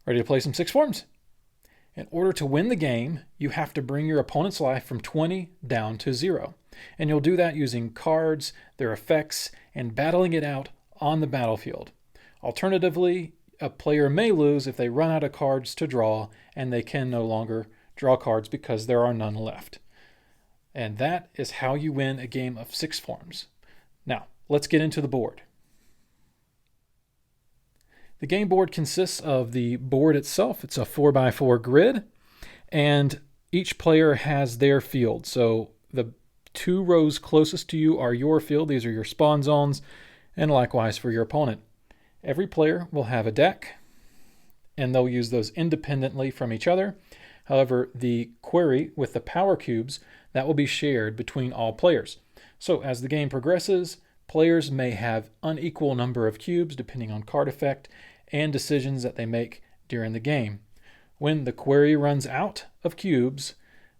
Ready to play some six forms? In order to win the game, you have to bring your opponent's life from 20 down to 0. And you'll do that using cards, their effects, and battling it out on the battlefield. Alternatively, a player may lose if they run out of cards to draw and they can no longer draw cards because there are none left. And that is how you win a game of six forms. Now, let's get into the board. The game board consists of the board itself. It's a 4x4 grid, and each player has their field. So the 2 rows closest to you are your field. These are your spawn zones, and likewise for your opponent. Every player will have a deck, and they'll use those independently from each other. However, the query with the power cubes, that will be shared between all players. So as the game progresses, players may have unequal number of cubes depending on card effect and decisions that they make during the game. When the query runs out of cubes,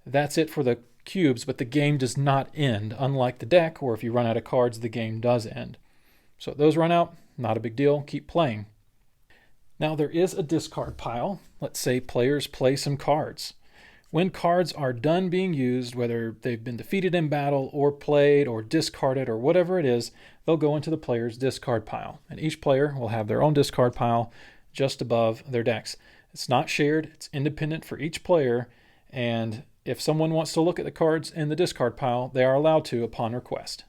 that's it for the cubes, but the game does not end, unlike the deck, where if you run out of cards, the game does end. So if those run out, not a big deal, keep playing. Now there is a discard pile. Let's say players play some cards. When cards are done being used, whether they've been defeated in battle or played or discarded or whatever it is, they'll go into the player's discard pile. And each player will have their own discard pile just above their decks. It's not shared, it's independent for each player, and if someone wants to look at the cards in the discard pile, they are allowed to upon request.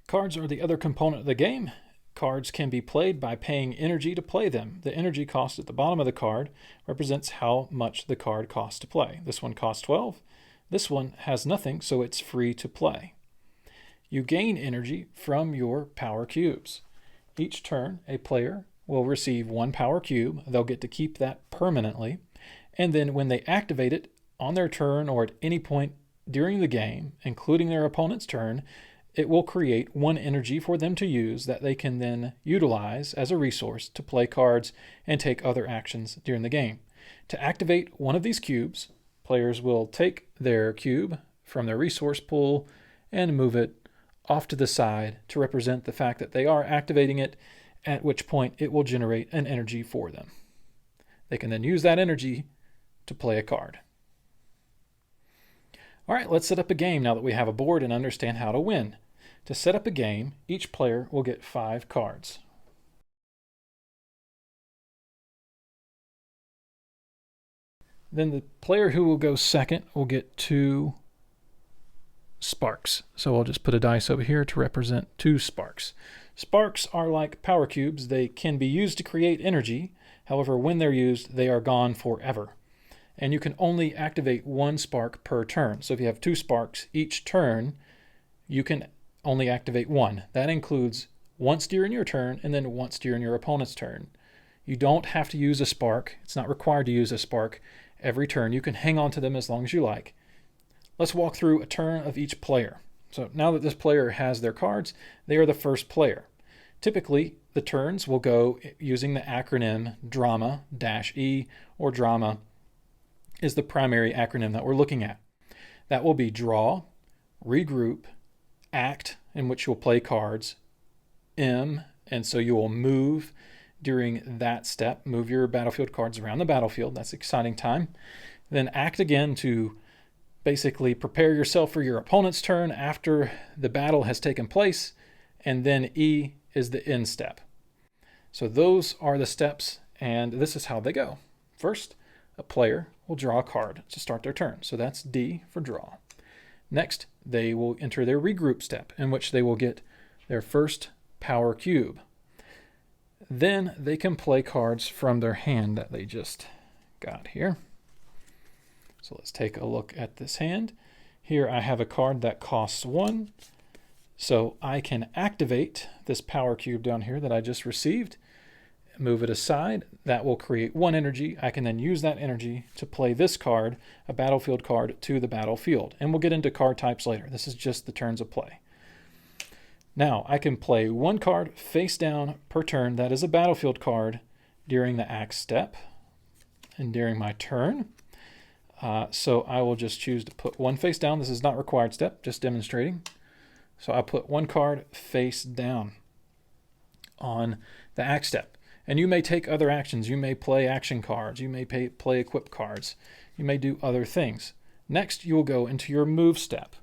Cards are the other component of the game. Cards can be played by paying energy to play them. The energy cost at the bottom of the card represents how much the card costs to play. This one costs 12. This one has nothing, so it's free to play. You gain energy from your power cubes. Each turn, a player will receive 1 power cube. They'll get to keep that permanently. And then when they activate it on their turn or at any point during the game, including their opponent's turn, it will create 1 energy for them to use that they can then utilize as a resource to play cards and take other actions during the game. To activate one of these cubes, players will take their cube from their resource pool and move it off to the side to represent the fact that they are activating it, at which point it will generate an energy for them. They can then use that energy to play a card. All right, let's set up a game now that we have a board and understand how to win. To set up a game, each player will get 5 cards. Then the player who will go second will get 2 sparks. So I'll just put a dice over here to represent 2 sparks. Sparks are like power cubes. They can be used to create energy. However, when they're used, they are gone forever. And you can only activate 1 spark per turn. So if you have 2 sparks each turn, you can only activate 1. That includes once during your turn and then once during your opponent's turn. You don't have to use a spark. It's not required to use a spark every turn. You can hang on to them as long as you like. Let's walk through a turn of each player. So now that this player has their cards, they are the first player. Typically, the turns will go using the acronym DRAMA-E, or DRAMA is the primary acronym that we're looking at. That will be draw, regroup, act, in which you'll play cards, M, and so you will move during that step, move your battlefield cards around the battlefield. That's exciting time. Then act again to basically prepare yourself for your opponent's turn after the battle has taken place, and then E is the end step. So those are the steps, and this is how they go. First, a player will draw a card to start their turn. So that's D for draw. Next, they will enter their regroup step, in which they will get their first power cube. Then they can play cards from their hand that they just got here. So let's take a look at this hand. Here I have a card that costs 1. So I can activate this power cube down here that I just received, move it aside. That will create 1 energy. I can then use that energy to play this card, a battlefield card, to the battlefield. And we'll get into card types later. This is just the turns of play. Now I can play 1 card face down per turn. That is a battlefield card during the act step and during my turn. So I will just choose to put 1 face down. This is not required step, just demonstrating. So I put 1 card face down on the act step. And you may take other actions. You may play action cards. You may play equip cards. You may do other things. Next, you will go into your move step.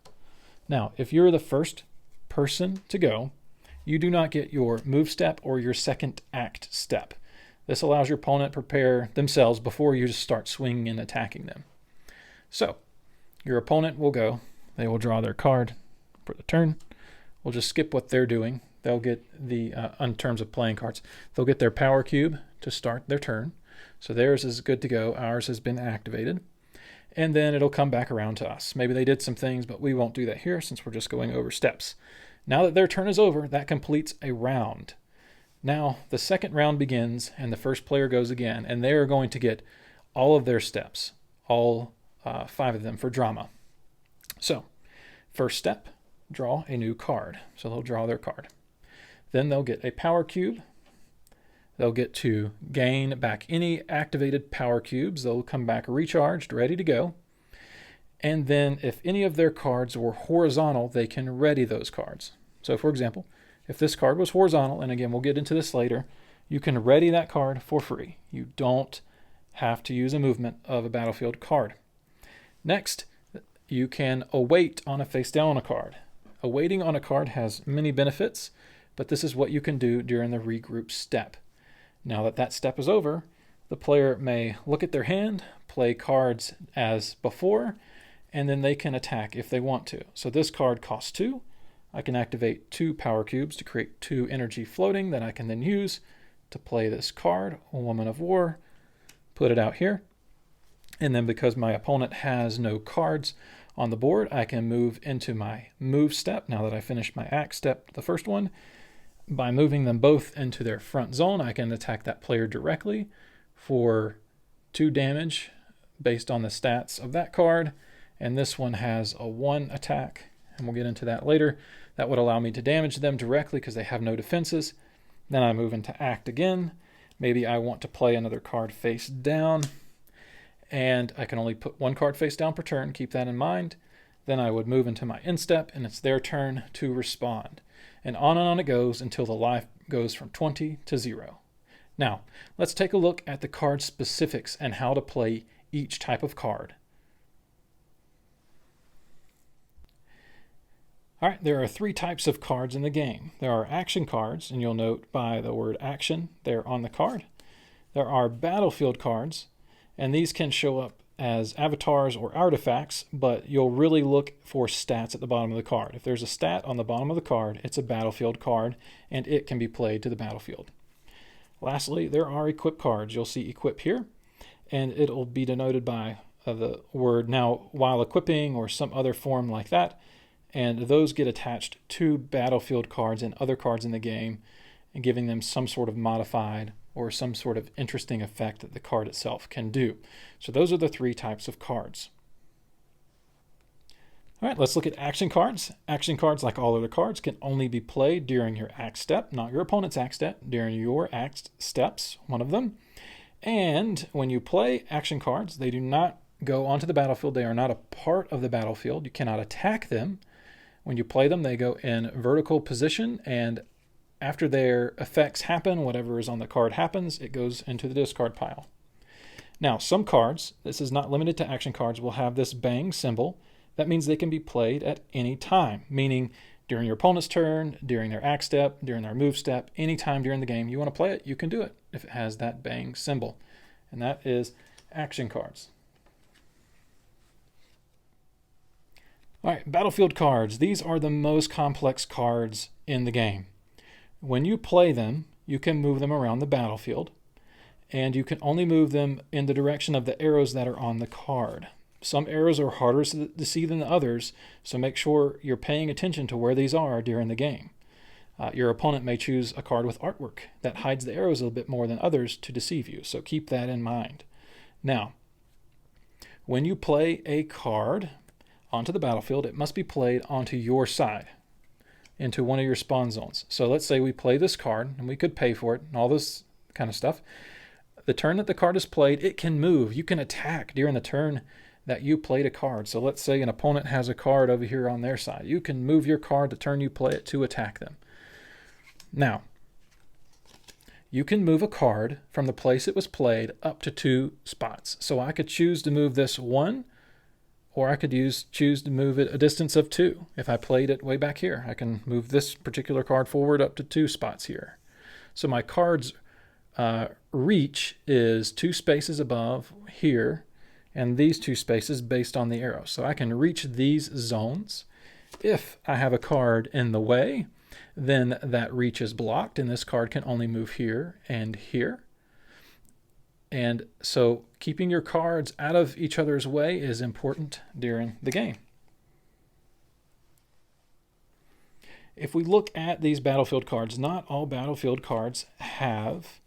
Now, if you're the first person to go, you do not get your move step or your second act step. This allows your opponent to prepare themselves before you just start swinging and attacking them. So, your opponent will go. They will draw their card for the turn. We'll just skip what they're doing. They'll get the, in terms of playing cards, they'll get their power cube to start their turn. So theirs is good to go. Ours has been activated. And then it'll come back around to us. Maybe they did some things, but we won't do that here since we're just going over steps. Now that their turn is over, that completes a round. Now the second round begins and the first player goes again, and they're going to get all of their steps, all 5 of them for drama. So first step, draw a new card. So they'll draw their card. Then they'll get a power cube. They'll get to gain back any activated power cubes. They'll come back recharged, ready to go. And then if any of their cards were horizontal, they can ready those cards. So for example, if this card was horizontal, and again, we'll get into this later, you can ready that card for free. You don't have to use a movement of a battlefield card. Next, you can await on a face down on a card. Awaiting on a card has many benefits, but this is what you can do during the regroup step. Now that that step is over, the player may look at their hand, play cards as before, and then they can attack if they want to. So this card costs 2. I can activate 2 power cubes to create 2 energy floating that I can then use to play this card, a Woman of War, put it out here. And then because my opponent has no cards on the board, I can move into my move step now that I finished my act step, the first one. By moving them both into their front zone, I can attack that player directly for 2 damage based on the stats of that card. And this one has a 1 attack, and we'll get into that later. That would allow me to damage them directly because they have no defenses. Then I move into act again. Maybe I want to play another card face down, and I can only put 1 card face down per turn. Keep that in mind. Then I would move into my end step, and it's their turn to respond. And on it goes until the life goes from 20 to 0. Now, let's take a look at the card specifics and how to play each type of card. All right, there are 3 types of cards in the game. There are action cards, and you'll note by the word action, they're on the card. There are battlefield cards, and these can show up as avatars or artifacts, but you'll really look for stats at the bottom of the card. If there's a stat on the bottom of the card, it's a battlefield card, and it can be played to the battlefield. Lastly, there are equip cards. You'll see equip here, and it'll be denoted by the word now while equipping or some other form like that, and those get attached to battlefield cards and other cards in the game, and giving them some sort of modified or some sort of interesting effect that the card itself can do. So those are the 3 types of cards. All right, let's look at action cards. Action cards, like all other cards, can only be played during your act step, not your opponent's act step, during your act steps, one of them. And when you play action cards, they do not go onto the battlefield. They are not a part of the battlefield. You cannot attack them. When you play them, they go in vertical position, and after their effects happen, whatever is on the card happens, it goes into the discard pile. Now, some cards, this is not limited to action cards, will have this bang symbol. That means they can be played at any time, meaning during your opponent's turn, during their act step, during their move step, any time during the game you want to play it, you can do it if it has that bang symbol. And that is action cards. All right, battlefield cards. These are the most complex cards in the game. When you play them, you can move them around the battlefield, and you can only move them in the direction of the arrows that are on the card. Some arrows are harder to see than others, so make sure you're paying attention to where these are during the game. Your opponent may choose a card with artwork that hides the arrows a little bit more than others to deceive you, so keep that in mind. Now, when you play a card onto the battlefield, it must be played onto your side, into one of your spawn zones. So let's say we play this card, and we could pay for it, and all this kind of stuff. The turn that the card is played, it can move. You can attack during the turn that you played a card. So let's say an opponent has a card over here on their side. You can move your card the turn you play it to attack them. Now, you can move a card from the place it was played up to 2 spots. So I could choose to move this 1, or I could choose to move it a distance of 2. If I played it way back here, I can move this particular card forward up to 2 spots here. So my card's reach is 2 spaces above here, and these 2 spaces based on the arrow. So I can reach these zones. If I have a card in the way, then that reach is blocked, and this card can only move here and here. And so keeping your cards out of each other's way is important during the game. If we look at these battlefield cards, not all battlefield cards have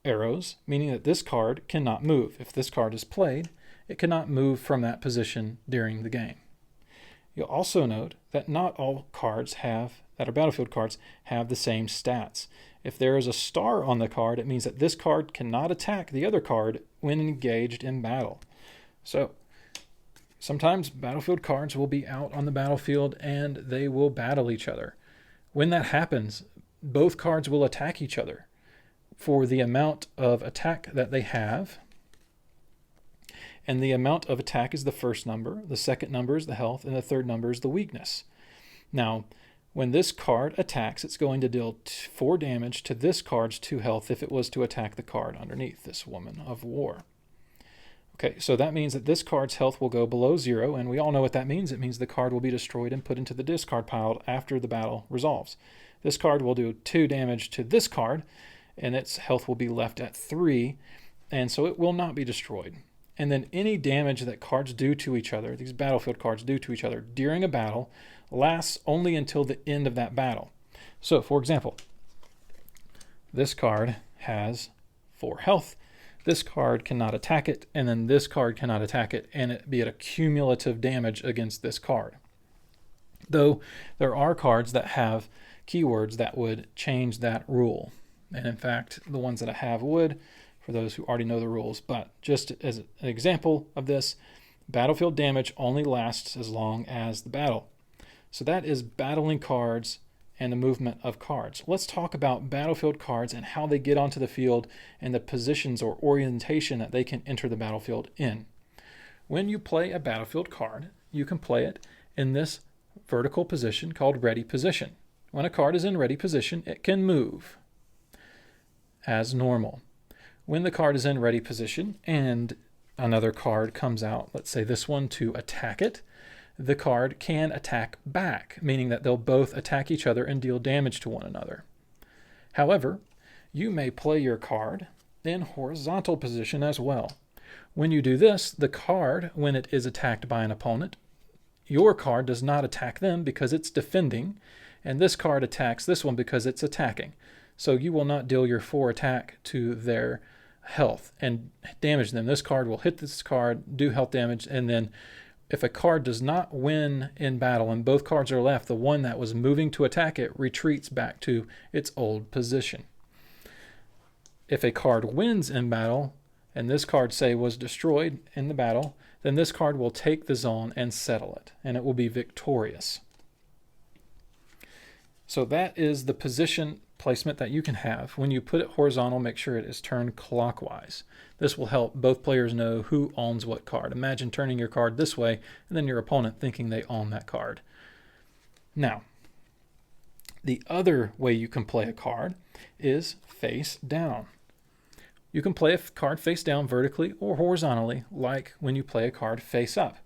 arrows, meaning that this card cannot move. If this card is played, it cannot move from that position during the game. You'll also note that not all cards that are battlefield cards have the same stats. If there is a star on the card, it means that this card cannot attack the other card when engaged in battle. So sometimes battlefield cards will be out on the battlefield and they will battle each other. When that happens, both cards will attack each other for the amount of attack that they have. And the amount of attack is the first number, the second number is the health, and the third number is the weakness. Now, when this card attacks, it's going to deal 4 damage to this card's 2 health if it was to attack the card underneath, this Woman of War. Okay, so that means that this card's health will go below 0, and we all know what that means. It means the card will be destroyed and put into the discard pile after the battle resolves. This card will do 2 damage to this card, and its health will be left at 3, and so it will not be destroyed. And then any damage that cards do to each other, these battlefield cards do to each other during a battle, lasts only until the end of that battle. So, for example, this card has 4 health. This card cannot attack it, and then this card cannot attack it, and it be a cumulative damage against this card. Though there are cards that have keywords that would change that rule. And in fact, the ones that I have would, for those who already know the rules. But just as an example of this, battlefield damage only lasts as long as the battle. So that is battling cards and the movement of cards. Let's talk about battlefield cards and how they get onto the field and the positions or orientation that they can enter the battlefield in. When you play a battlefield card, you can play it in this vertical position called ready position. When a card is in ready position, it can move as normal. When the card is in ready position and another card comes out, let's say this one, to attack it, the card can attack back, meaning that they'll both attack each other and deal damage to one another. However, you may play your card in horizontal position as well. When you do this, the card, when it is attacked by an opponent, your card does not attack them because it's defending, and this card attacks this one because it's attacking. So you will not deal your 4 attack to their health and damage them. This card will hit this card, do health damage, and then if a card does not win in battle and both cards are left, the one that was moving to attack it retreats back to its old position. If a card wins in battle, and this card, say, was destroyed in the battle, then this card will take the zone and settle it, and it will be victorious. So that is the position placement that you can have. When you put it horizontal, make sure it is turned clockwise. This will help both players know who owns what card. Imagine turning your card this way and then your opponent thinking they own that card. Now, the other way you can play a card is face down. You can play a card face down vertically or horizontally, like when you play a card face up.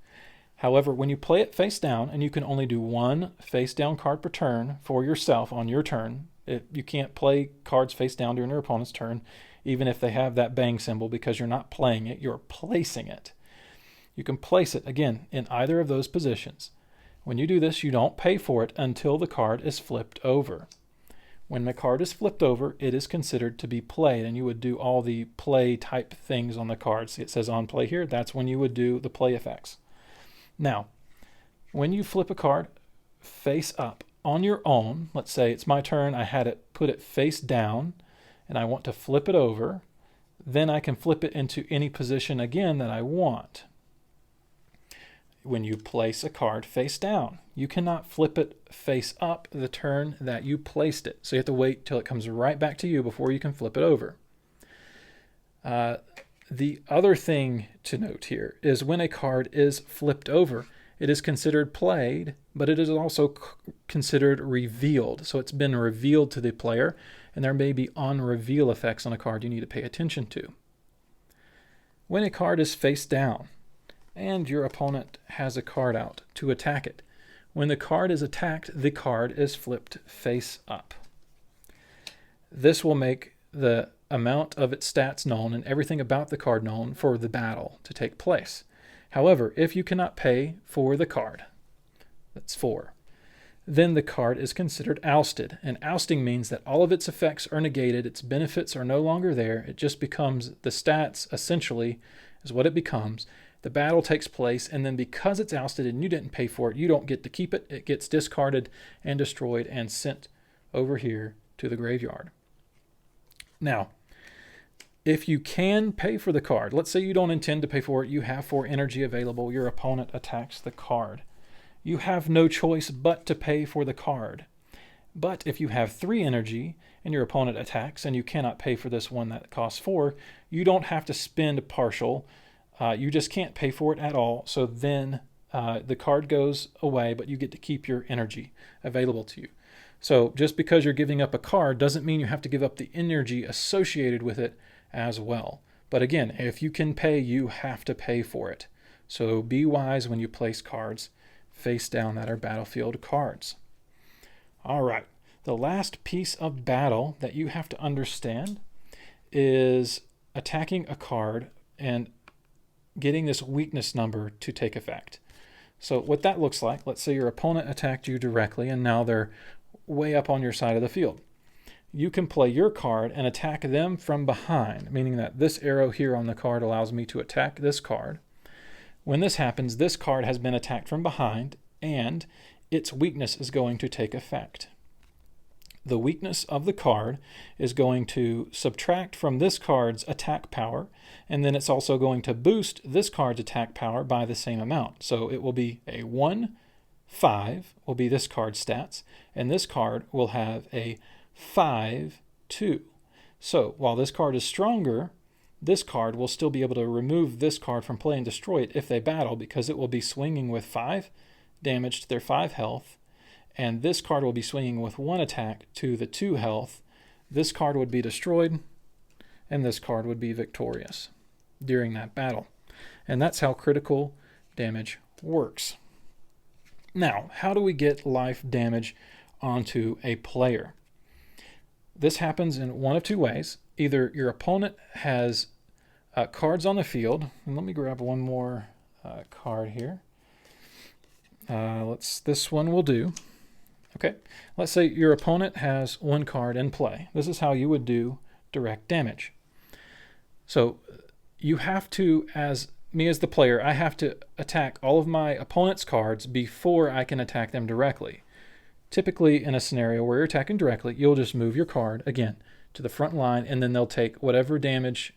However, when you play it face down, and you can only do 1 face down card per turn for yourself on your turn, you can't play cards face down during your opponent's turn, even if they have that bang symbol, because you're not playing it, you're placing it. You can place it, again, in either of those positions. When you do this, you don't pay for it until the card is flipped over. When the card is flipped over, it is considered to be played, and you would do all the play type things on the card. See, it says on play here. That's when you would do the play effects. Now, when you flip a card face up on your own, let's say it's my turn, I had it put it face down, and I want to flip it over, then I can flip it into any position again that I want. when you place a card face down. You cannot flip it face up the turn that you placed it. So you have to wait till it comes right back to you before you can flip it over. The other thing to note here is when a card is flipped over, it is considered played, but it is also considered revealed. So it's been revealed to the player, and there may be on-reveal effects on a card you need to pay attention to. When a card is face down, and your opponent has a card out to attack it, when the card is attacked, the card is flipped face up. This will make the amount of its stats known and everything about the card known for the battle to take place. However, if you cannot pay for the card, that's 4, then the card is considered ousted. And ousting means that all of its effects are negated, its benefits are no longer there, it just becomes the stats, essentially, is what it becomes. The battle takes place, and then because it's ousted and you didn't pay for it, you don't get to keep it. It gets discarded and destroyed and sent over here to the graveyard. Now, if you can pay for the card, let's say you don't intend to pay for it, you have 4 energy available, your opponent attacks the card. You have no choice but to pay for the card. But if you have 3 energy and your opponent attacks and you cannot pay for this one that costs 4, you don't have to spend partial. You just can't pay for it at all. So then the card goes away, but you get to keep your energy available to you. So just because you're giving up a card doesn't mean you have to give up the energy associated with it as well. But again, if you can pay, you have to pay for it. So be wise when you place cards face down that are battlefield cards. All right, the last piece of battle that you have to understand is attacking a card and getting this weakness number to take effect. So what that looks like, let's say your opponent attacked you directly and now they're way up on your side of the field. You can play your card and attack them from behind, meaning that this arrow here on the card allows me to attack this card. When this happens, this card has been attacked from behind and its weakness is going to take effect. The weakness of the card is going to subtract from this card's attack power, and then it's also going to boost this card's attack power by the same amount. So it will be a 1, 5 will be this card's stats, and this card will have a 5, 2. So while this card is stronger, this card will still be able to remove this card from play and destroy it if they battle, because it will be swinging with 5 damage to their 5 health, and this card will be swinging with 1 attack to the 2 health. This card would be destroyed, and this card would be victorious during that battle. And that's how critical damage works. Now, how do we get life damage onto a player? This happens in one of 2 ways. Either your opponent has cards on the field, and let me grab one more card here. This one will do. Okay, let's say your opponent has 1 card in play. This is how you would do direct damage. So you have to, as the player, I have to attack all of my opponent's cards before I can attack them directly. Typically, in a scenario where you're attacking directly, you'll just move your card, again, to the front line, and then they'll take whatever damage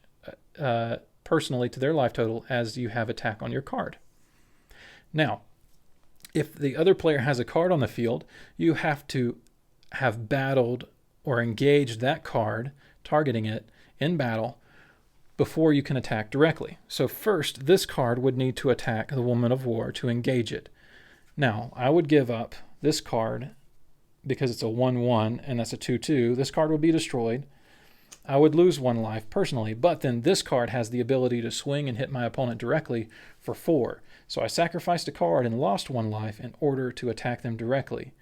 personally to their life total as you have attack on your card. Now, if the other player has a card on the field, you have to have battled or engaged that card, targeting it in battle, before you can attack directly. So first, this card would need to attack the Woman of War to engage it. Now, I would give up this card because it's a 1-1 and that's a 2-2. This card would be destroyed. I would lose 1 life personally, but then this card has the ability to swing and hit my opponent directly for 4. So I sacrificed a card and lost 1 life in order to attack them directly.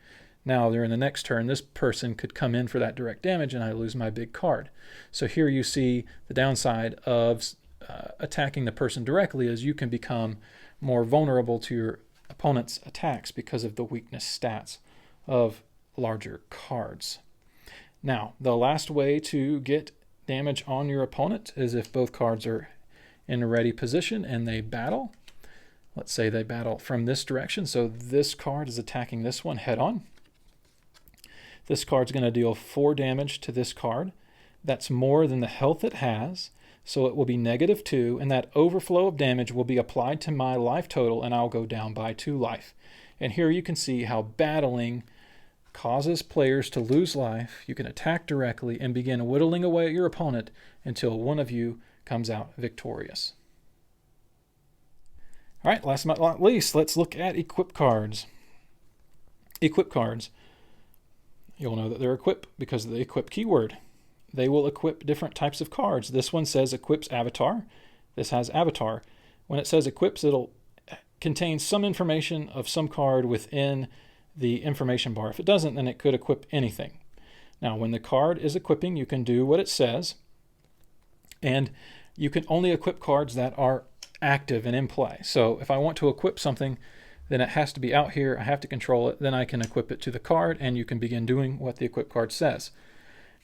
Now, during the next turn, this person could come in for that direct damage and I lose my big card. So here you see the downside of attacking the person directly is you can become more vulnerable to your opponent's attacks because of the weakness stats of larger cards. Now, the last way to get damage on your opponent is if both cards are in a ready position and they battle. Let's say they battle from this direction. So this card is attacking this one head on. This card's going to deal 4 damage to this card. That's more than the health it has. So it will be -2, and that overflow of damage will be applied to my life total, and I'll go down by 2 life. And here you can see how battling causes players to lose life. You can attack directly and begin whittling away at your opponent until one of you comes out victorious. All right, last but not least, let's look at equip cards. Equip cards, you'll know that they're equip because of the equip keyword. They will equip different types of cards. This one says equips avatar. This has avatar. When it says equips, it'll contain some information of some card within the information bar. If it doesn't, then it could equip anything. Now, when the card is equipping, you can do what it says, and you can only equip cards that are active and in play. So if I want to equip something, then it has to be out here. I have to control it. Then I can equip it to the card, and you can begin doing what the equip card says.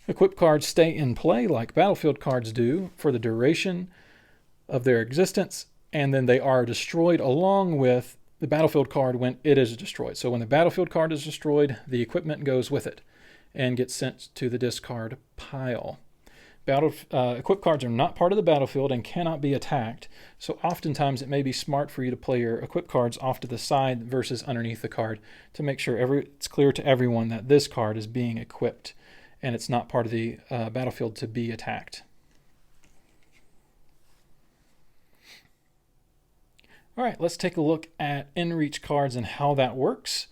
Equip cards stay in play like battlefield cards do for the duration of their existence, and then they are destroyed along with the battlefield card when it is destroyed. So when the battlefield card is destroyed, the equipment goes with it and gets sent to the discard pile. Equip cards are not part of the battlefield and cannot be attacked, so oftentimes it may be smart for you to play your equip cards off to the side versus underneath the card to make sure it's clear to everyone that this card is being equipped and it's not part of the battlefield to be attacked. All right, let's take a look at inReach cards and how that works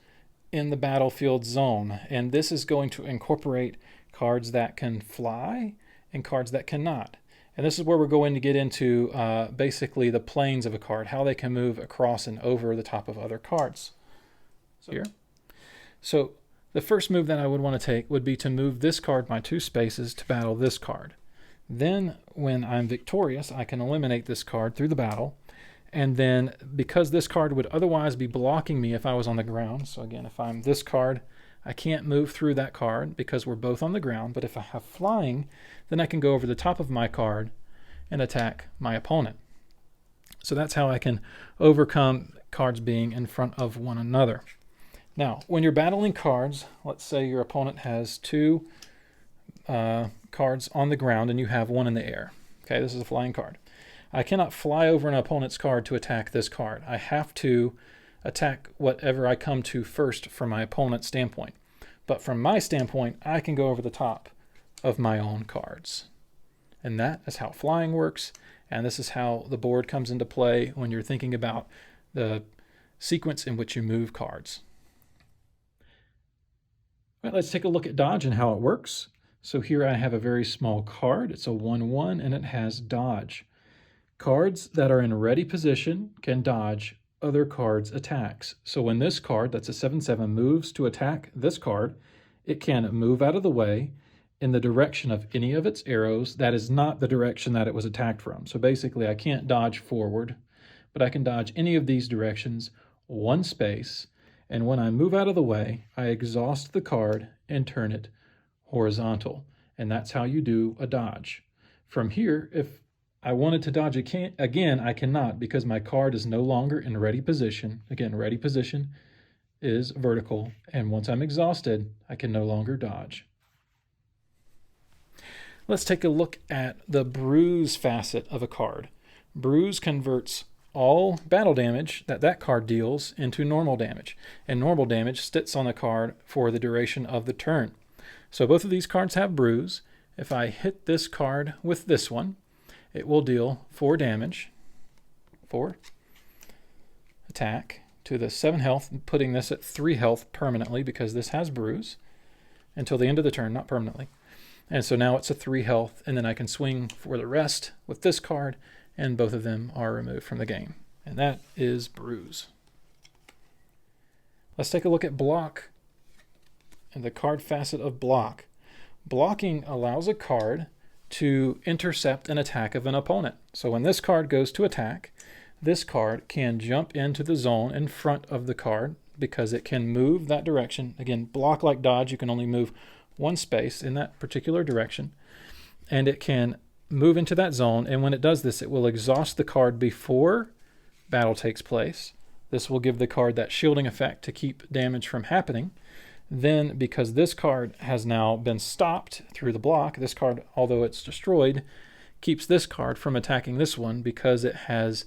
in the battlefield zone. And this is going to incorporate cards that can fly and cards that cannot. And this is where we're going to get into basically the planes of a card, how they can move across and over the top of other cards. So the first move that I would want to take would be to move this card by 2 spaces to battle this card. Then when I'm victorious, I can eliminate this card through the battle. And then because this card would otherwise be blocking me if I was on the ground, so again, if I'm this card, I can't move through that card because we're both on the ground. But if I have flying, then I can go over the top of my card and attack my opponent. So that's how I can overcome cards being in front of one another. Now, when you're battling cards, let's say your opponent has 2 cards on the ground and you have 1 in the air. Okay, this is a flying card. I cannot fly over an opponent's card to attack this card. I have to attack whatever I come to first from my opponent's standpoint. But from my standpoint, I can go over the top of my own cards. And that is how flying works, and this is how the board comes into play when you're thinking about the sequence in which you move cards. All right, let's take a look at dodge and how it works. So here I have a very small card. It's a 1/1 and it has dodge. Cards that are in ready position can dodge other cards' attacks. So when this card, that's a 7/7, moves to attack this card, it can move out of the way in the direction of any of its arrows that is not the direction that it was attacked from. So basically I can't dodge forward, but I can dodge any of these directions 1 space, and when I move out of the way, I exhaust the card and turn it horizontal. And that's how you do a dodge. From here, if I wanted to dodge again, I cannot because my card is no longer in ready position. Again, ready position is vertical, and once I'm exhausted, I can no longer dodge. Let's take a look at the Bruise facet of a card. Bruise converts all battle damage that card deals into normal damage, and normal damage sits on the card for the duration of the turn. So both of these cards have Bruise. If I hit this card with this one, it will deal 4 damage, 4 attack to the 7 health, putting this at 3 health permanently because this has Bruise until the end of the turn, not permanently. And so now it's a 3 health, and then I can swing for the rest with this card, and both of them are removed from the game. And that is Bruise. Let's take a look at block and the card facet of block. Blocking allows a card to intercept an attack of an opponent. So when this card goes to attack, this card can jump into the zone in front of the card because it can move that direction. Again, block like dodge, you can only move 1 space in that particular direction, and it can move into that zone, and when it does this, it will exhaust the card before battle takes place. This will give the card that shielding effect to keep damage from happening. Then, because this card has now been stopped through the block, this card, although it's destroyed, keeps this card from attacking this one because it has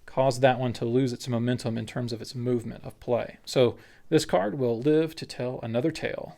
caused that one to lose its momentum in terms of its movement of play. So this card will live to tell another tale.